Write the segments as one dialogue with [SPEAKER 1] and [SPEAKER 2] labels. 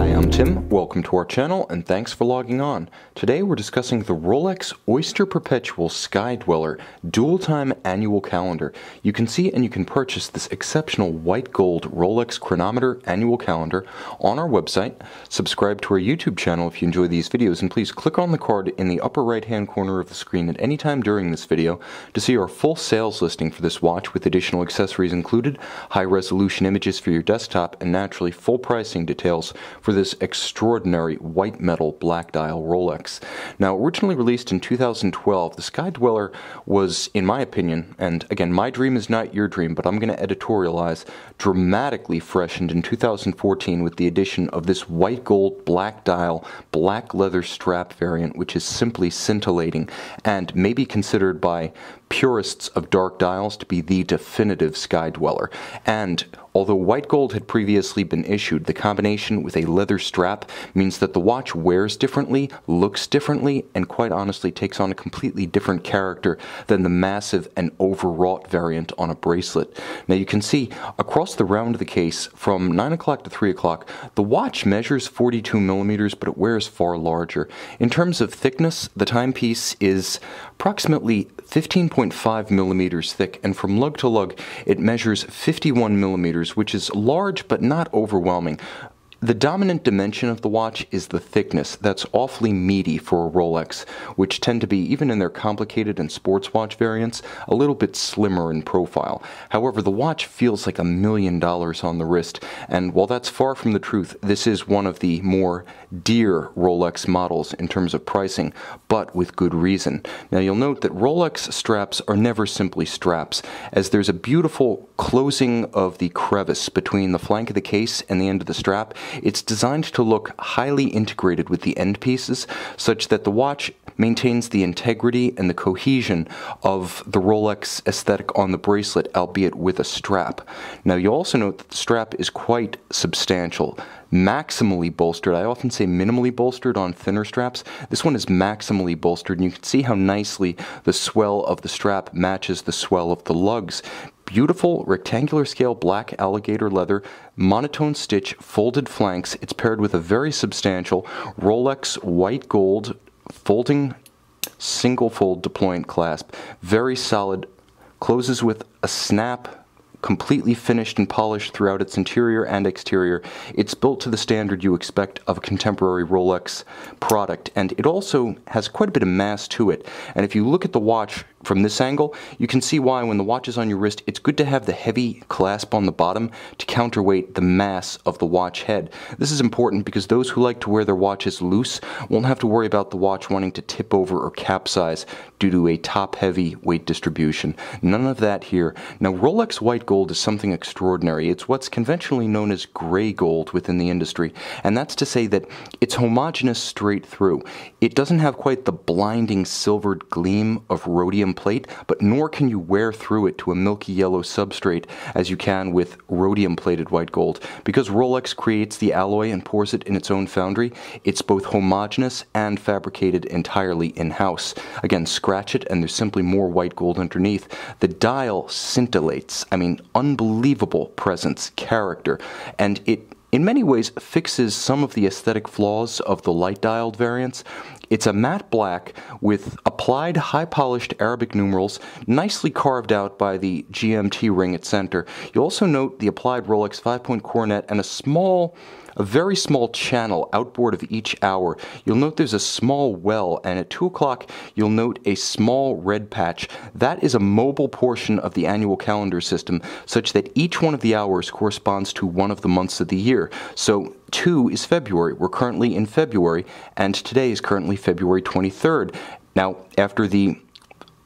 [SPEAKER 1] Hi, I'm Tim. Welcome to our channel and thanks for logging on. Today we're discussing the Rolex Oyster Perpetual Sky Dweller Dual Time Annual Calendar. You can see and you can purchase this exceptional white gold Rolex chronometer annual calendar on our website. Subscribe to our YouTube channel if you enjoy these videos, and please click on the card in the upper right hand corner of the screen at any time during this video to see our full sales listing for this watch with additional accessories included, high resolution images for your desktop, and naturally full pricing details for this extraordinary white metal black dial Rolex. Now, originally released in 2012, the Sky Dweller was, in my opinion, and again, my dream is not your dream, but I'm going to editorialize, dramatically freshened in 2014 with the addition of this white gold black dial, black leather strap variant, which is simply scintillating and may be considered by purists of dark dials to be the definitive Sky Dweller. And although white gold had previously been issued, the combination with a leather strap means that the watch wears differently, looks differently, and quite honestly takes on a completely different character than the massive and overwrought variant on a bracelet. Now you can see across the round of the case from 9 o'clock to 3 o'clock, the watch measures 42 millimeters, but it wears far larger. In terms of thickness, the timepiece is approximately 15.5 millimeters thick, and from lug to lug it measures 51 millimeters, which is large but not overwhelming. The dominant dimension of the watch is the thickness. That's awfully meaty for a Rolex, which tend to be, even in their complicated and sports watch variants, a little bit slimmer in profile. However, the watch feels like $1 million on the wrist, and while that's far from the truth, this is one of the more dear Rolex models in terms of pricing, but with good reason. Now you'll note that Rolex straps are never simply straps, as there's a beautiful closing of the crevice between the flank of the case and the end of the strap. It's designed to look highly integrated with the end pieces, such that the watch maintains the integrity and the cohesion of the Rolex aesthetic on the bracelet, albeit with a strap. Now you'll also note that the strap is quite substantial, maximally bolstered. I often say minimally bolstered on thinner straps. This one is maximally bolstered, and you can see how nicely the swell of the strap matches the swell of the lugs. Beautiful rectangular scale black alligator leather, monotone stitch, folded flanks. It's paired with a very substantial Rolex white gold folding single fold deployant clasp. Very solid, closes with a snap, completely finished and polished throughout its interior and exterior. It's built to the standard you expect of a contemporary Rolex product, and it also has quite a bit of mass to it. And if you look at the watch from this angle, you can see why when the watch is on your wrist, it's good to have the heavy clasp on the bottom to counterweight the mass of the watch head. This is important because those who like to wear their watches loose won't have to worry about the watch wanting to tip over or capsize due to a top-heavy weight distribution. None of that here. Now, Rolex white gold is something extraordinary. It's what's conventionally known as gray gold within the industry, and that's to say that it's homogeneous straight through. It doesn't have quite the blinding silvered gleam of rhodium plate, but nor can you wear through it to a milky yellow substrate as you can with rhodium plated white gold. Because Rolex creates the alloy and pours it in its own foundry, it's both homogeneous and fabricated entirely in-house. Again, scratch it and there's simply more white gold underneath. The dial scintillates. I mean, unbelievable presence, character, and it in many ways fixes some of the aesthetic flaws of the light-dialed variants. It's a matte black with applied high-polished Arabic numerals, nicely carved out by the GMT ring at center. You'll also note the applied Rolex 5-point coronet and a very small channel outboard of each hour. You'll note there's a small well, and at 2 o'clock you'll note a small red patch. That is a mobile portion of the annual calendar system, such that each one of the hours corresponds to one of the months of the year. So 2 is February. We're currently in February, and today is currently February 23rd. Now, after the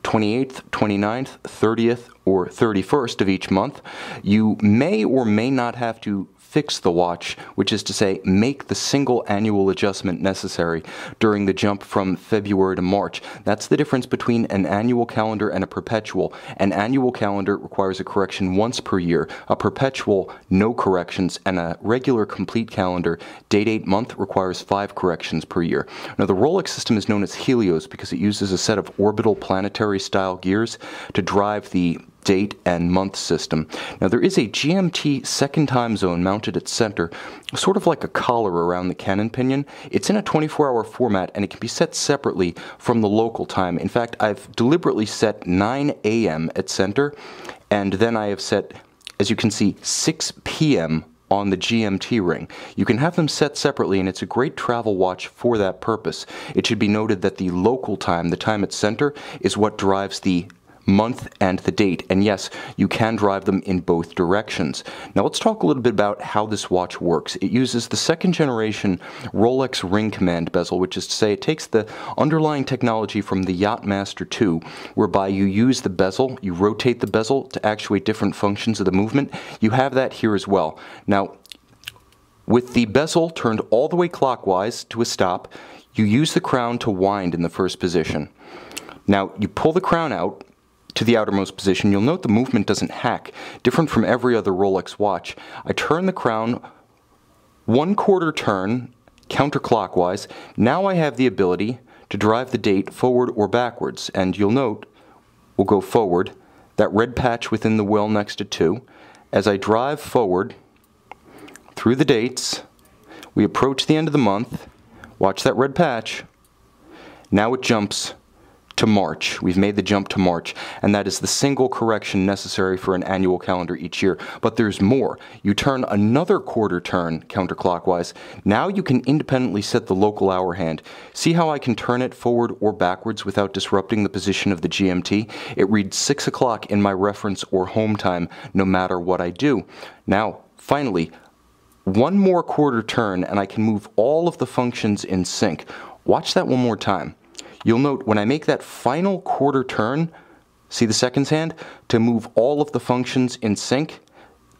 [SPEAKER 1] 28th, 29th, 30th, or 31st of each month, you may or may not have to fix the watch, which is to say, make the single annual adjustment necessary during the jump from February to March. That's the difference between an annual calendar and a perpetual. An annual calendar requires a correction once per year, a perpetual, no corrections, and a regular complete calendar, date, month, requires 5 corrections per year. Now, the Rolex system is known as Helios because it uses a set of orbital planetary style gears to drive the date and month system. Now there is a GMT second time zone mounted at center, sort of like a collar around the cannon pinion. It's in a 24-hour format and it can be set separately from the local time. In fact, I've deliberately set 9 a.m. at center, and then I have set, as you can see, 6 p.m. on the GMT ring. You can have them set separately, and it's a great travel watch for that purpose. It should be noted that the local time, the time at center, is what drives the month and the date, and yes, you can drive them in both directions. Now let's talk a little bit about how this watch works. It uses the second generation Rolex ring command bezel, which is to say it takes the underlying technology from the Yachtmaster 2, whereby you use the bezel, you rotate the bezel to actuate different functions of the movement. You have that here as well. Now, with the bezel turned all the way clockwise to a stop, you use the crown to wind in the first position. Now, you pull the crown out to the outermost position. You'll note the movement doesn't hack, different from every other Rolex watch. I turn the crown 1/4 turn counterclockwise. Now I have the ability to drive the date forward or backwards, and you'll note we'll go forward, that red patch within the wheel next to 2. As I drive forward through the dates, we approach the end of the month. Watch that red patch. Now it jumps to March. We've made the jump to March, and that is the single correction necessary for an annual calendar each year. But there's more. You turn another 1/4 turn counterclockwise. Now you can independently set the local hour hand. See how I can turn it forward or backwards without disrupting the position of the GMT? It reads 6 o'clock in my reference or home time, no matter what I do. Now, finally, one more 1/4 turn and I can move all of the functions in sync. Watch that one more time. You'll note when I make that final 1/4 turn, see the seconds hand, to move all of the functions in sync,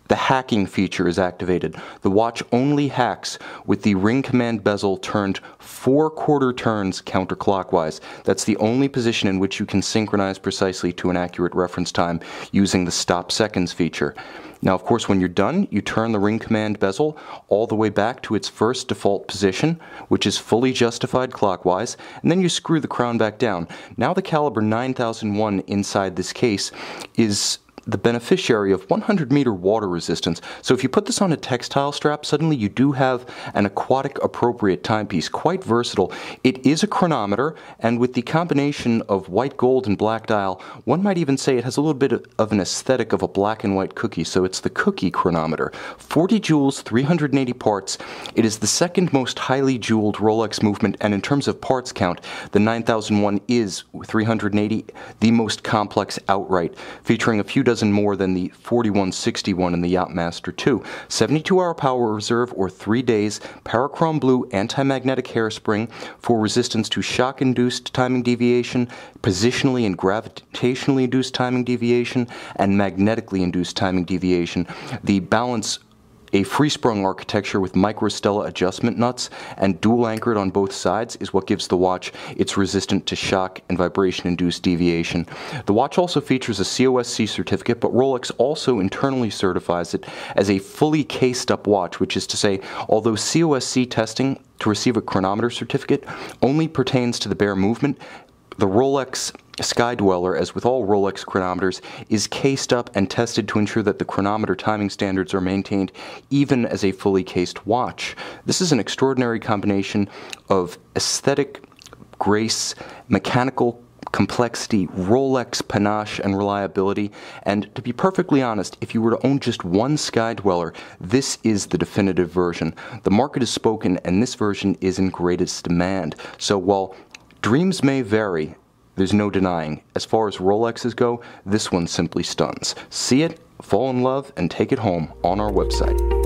[SPEAKER 1] the hacking feature is activated. The watch only hacks with the ring command bezel turned 4 1/4 turns counterclockwise. That's the only position in which you can synchronize precisely to an accurate reference time using the stop seconds feature. Now, of course, when you're done, you turn the ring command bezel all the way back to its first default position, which is fully justified clockwise, and then you screw the crown back down. Now the caliber 9001 inside this case is the beneficiary of 100-meter water resistance. So if you put this on a textile strap, suddenly you do have an aquatic appropriate timepiece, quite versatile. It is a chronometer, and with the combination of white gold and black dial, one might even say it has a little bit of an aesthetic of a black and white cookie, so it's the cookie chronometer. 40 jewels, 380 parts. It is the second most highly jeweled Rolex movement, and in terms of parts count, the 9001 is, 380, the most complex outright, featuring a few dozen more than the 4161 in the Yachtmaster 2. 72-hour power reserve, or 3 days, Parachrome blue anti-magnetic hairspring for resistance to shock-induced timing deviation, positionally and gravitationally induced timing deviation, and magnetically induced timing deviation. The balance, a free-sprung architecture with microstella adjustment nuts and dual anchored on both sides, is what gives the watch its resistant to shock and vibration-induced deviation. The watch also features a COSC certificate, but Rolex also internally certifies it as a fully cased-up watch, which is to say, although COSC testing to receive a chronometer certificate only pertains to the bare movement, the Rolex Skydweller, as with all Rolex chronometers, is cased up and tested to ensure that the chronometer timing standards are maintained even as a fully cased watch. This is an extraordinary combination of aesthetic grace, mechanical complexity, Rolex panache, and reliability. And to be perfectly honest, if you were to own just one Skydweller, this is the definitive version. The market has spoken, and this version is in greatest demand. So while dreams may vary, there's no denying, as far as Rolexes go, this one simply stuns. See it, fall in love, and take it home on our website.